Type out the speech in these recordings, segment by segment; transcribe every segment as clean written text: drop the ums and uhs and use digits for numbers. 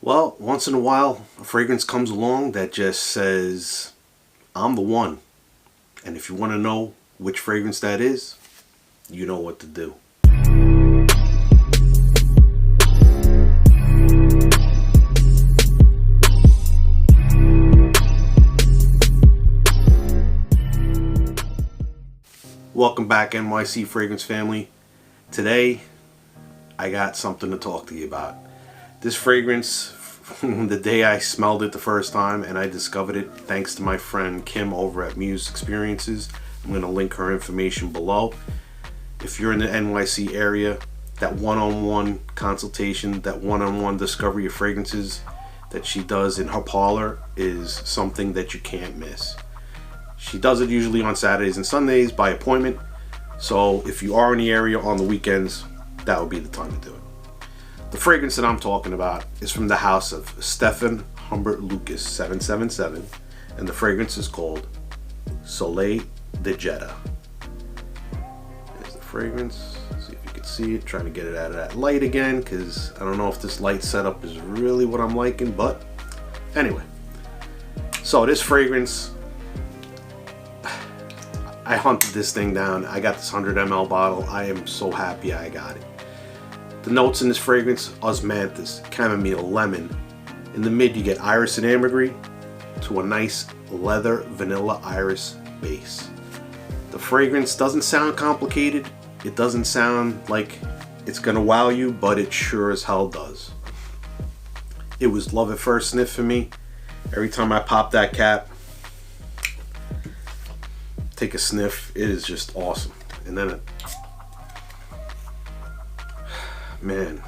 Well, once in a while, a fragrance comes along that just says, I'm the one. And if you want to know which fragrance that is, you know what to do. Welcome back, NYC Fragrance family. Today, I got something to talk to you about. This fragrance, the day I smelled it the first time and I discovered it thanks to my friend Kim over at MUSE Experiences. I'm going to link her information below. If you're in the NYC area, that one-on-one consultation, that one-on-one discovery of fragrances that she does in her parlor is something that you can't miss. She does it usually on Saturdays and Sundays by appointment. So if you are in the area on the weekends, that would be the time to do it. The fragrance that I'm talking about is from the house of Stephane Humbert Lucas 777, and the fragrance is called Soleil De Jeddah. There's the fragrance. See if you can see it. Trying to get it out of that light again, because I don't know if this light setup is really what I'm liking, but anyway. So this fragrance, I hunted this thing down. I got this 100 ml bottle. I am so happy I got it. The notes in this fragrance: osmanthus, chamomile, lemon. In the mid you get iris and ambergris to a nice leather vanilla iris base. The fragrance doesn't sound complicated. It doesn't sound like it's gonna wow you, but it sure as hell does. It was love at first sniff for me. Every time I pop that cap, take a sniff, it is just awesome. And then man,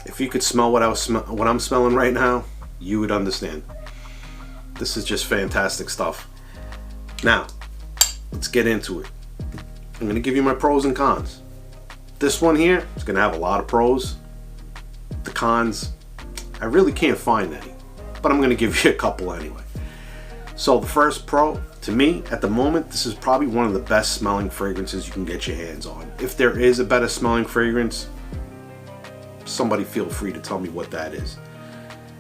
if you could smell what I'm smelling right now, you would understand. This is just fantastic stuff. Now, let's get into it. I'm going to give you my pros and cons. This one here is going to have a lot of pros. The cons, I really can't find any, but I'm going to give you a couple anyway. So the first pro, to me, at the moment, this is probably one of the best smelling fragrances you can get your hands on. If there is a better smelling fragrance, somebody feel free to tell me what that is.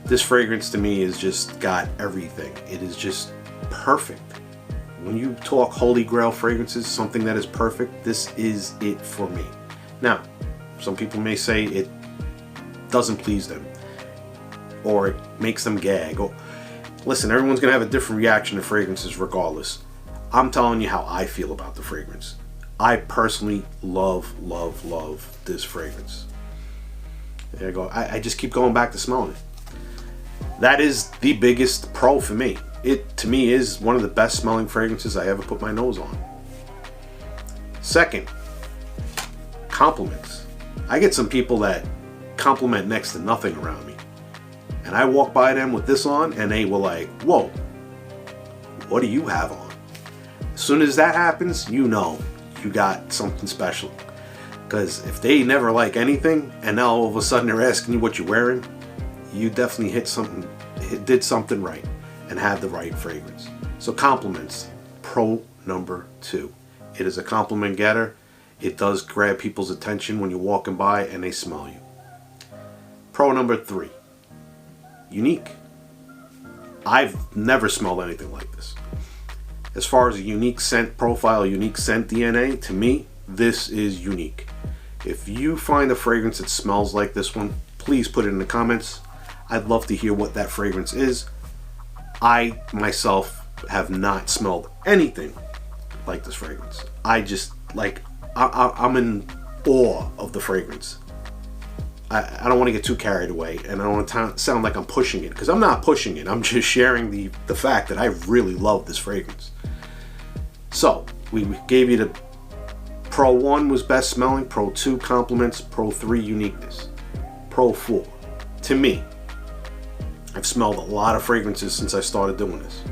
This fragrance to me has just got everything. It is just perfect. When you talk holy grail fragrances, something that is perfect, this is it for me. Now, some people may say it doesn't please them, or it makes them gag. Listen, everyone's going to have a different reaction to fragrances regardless. I'm telling you how I feel about the fragrance. I personally love this fragrance. There you go. I just keep going back to smelling it. That is the biggest pro for me. It, to me, is one of the best smelling fragrances I ever put my nose on. Second, compliments. I get some people that compliment next to nothing around me. And I walk by them with this on and they were like, whoa, what do you have on? As soon as that happens, you know you got something special. Because if they never like anything and now all of a sudden they're asking you what you're wearing, you definitely did something right and had the right fragrance. So compliments, pro number 2. It is a compliment getter. It does grab people's attention when you're walking by and they smell you. Pro number 3. Unique. I've never smelled anything like this. As far as a unique scent profile, unique scent DNA, to me, this is unique. If you find a fragrance that smells like this one, please put it in the comments. I'd love to hear what that fragrance is. I myself have not smelled anything like this fragrance. I just like, I'm in awe of the fragrance. I don't want to get too carried away, and I don't want to sound like I'm pushing it, because I'm not pushing it. I'm just sharing the fact that I really love this fragrance. So we gave you the Pro 1 was best smelling, Pro 2 compliments, Pro 3 uniqueness, Pro 4. To me, I've smelled a lot of fragrances since I started doing this.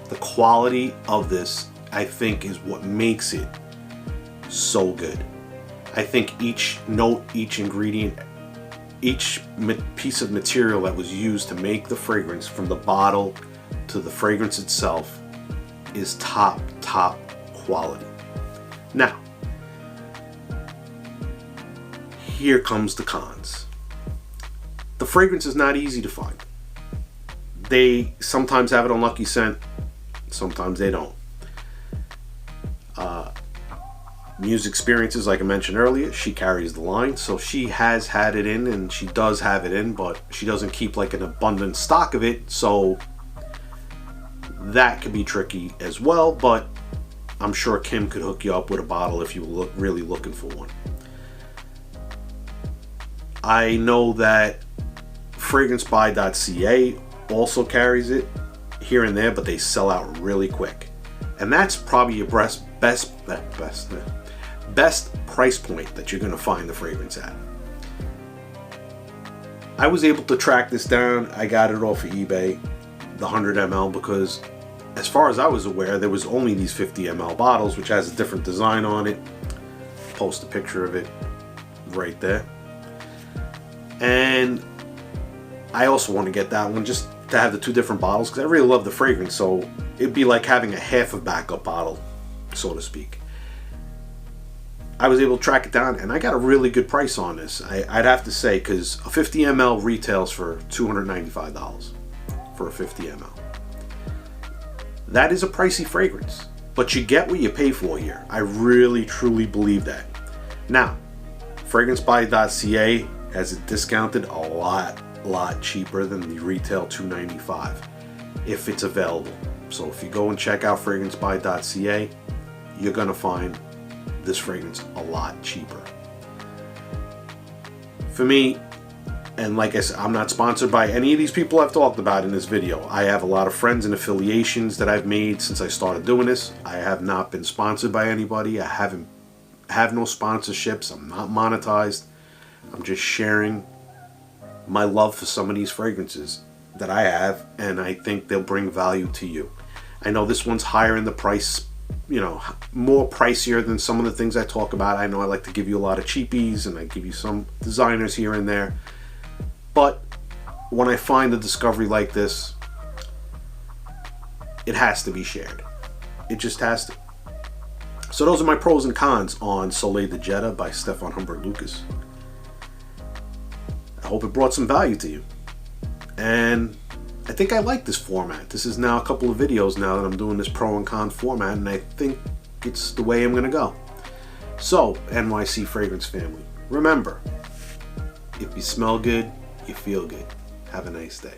The quality of this, I think, is what makes it so good. I think each note, each ingredient, each piece of material that was used to make the fragrance, from the bottle to the fragrance itself, is top quality. Now, here comes the cons. The fragrance is not easy to find. They sometimes have an unlucky scent, sometimes they don't. MUSE Experiences, like I mentioned earlier, she carries the line, so she has had it in, and she does have it in, but she doesn't keep like an abundant stock of it, so that could be tricky as well. But I'm sure Kim could hook you up with a bottle if you were really looking for one. I know that FragranceBuy.ca also carries it here and there, but they sell out really quick, and that's probably your best price point that you're going to find the fragrance at. I was able to track this down. I got it off of eBay, the 100 ml, because as far as I was aware, there was only these 50 ml bottles, which has a different design on it. Post a picture of it right there. And I also want to get that one just to have the two different bottles, because I really love the fragrance, so it'd be like having a half a backup bottle, so to speak. I was able to track it down, and I got a really good price on this. I'd have to say, because a 50 ml retails for $295 for a 50 ml. That is a pricey fragrance, but you get what you pay for here. I really truly believe that. Now, FragranceBuy.ca has it discounted a lot cheaper than the retail $295 if it's available. So if you go and check out FragranceBuy.ca, you're gonna find this fragrance a lot cheaper. For me, and like I said, I'm not sponsored by any of these people I've talked about in this video. I have a lot of friends and affiliations that I've made since I started doing this. I have not been sponsored by anybody. I have no sponsorships. I'm not monetized. I'm just sharing my love for some of these fragrances that I have, and I think they'll bring value to you. I know this one's higher in the price, you know, more pricier than some of the things I talk about. I know I like to give you a lot of cheapies, and I give you some designers here and there. But when I find a discovery like this, it has to be shared. It just has to. So those are my pros and cons on Soleil De Jeddah by Stephane Humbert Lucas. I hope it brought some value to you. And I think I like this format. This is now a couple of videos now that I'm doing this pro and con format, and I think it's the way I'm going to go. So, NYC Fragrance family, remember, if you smell good, you feel good. Have a nice day.